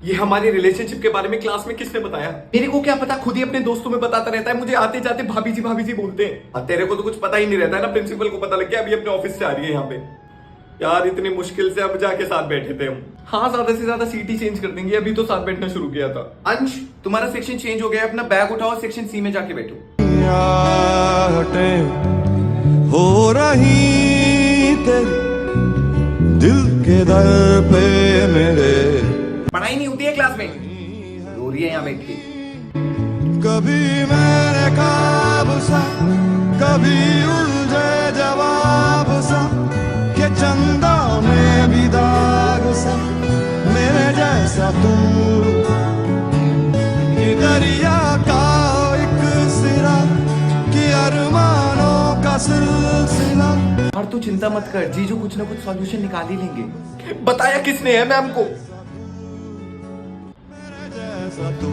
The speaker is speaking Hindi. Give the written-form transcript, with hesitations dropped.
ये हमारी रिलेशनशिप के बारे में क्लास में किसने बताया? मेरे को क्या पता, खुद ही अपने दोस्तों में बताता रहता है। मुझे आते जाते भाभी जी बोलते हैं। और तेरे को तो कुछ पता ही नहीं रहता है ना। प्रिंसिपल को पता लग गया अभी अपने ऑफिस से आ रही है यहाँ पे। यार इतनी मुश्किल से अब जाके साथ बैठे थे हम। हाँ, ज्यादा से ज्यादा सीट ही चेंज कर देंगे। अभी तो साथ बैठना शुरू किया था। अंश, तुम्हारा सेक्शन चेंज हो गया, अपना बैग उठाओ, सेक्शन सी में जाके बैठो। हो रही तेरे दिल के दर पे मेरे, पढ़ाई नहीं होती है क्लास में, रो रही है यहाँ बैठ के। कभी मैंने ख्वाब सा, कभी उलझे जवाब सा, के चंदा में भी दाग सा, मेरे जैसा तू ये दरिया का एक सिरा, कि अरमानों का सिलसिला। और तू चिंता मत कर, जीजू कुछ ना कुछ सॉल्यूशन निकाल ही लेंगे। बताया किसने है मैम को? मेरे जैसा तू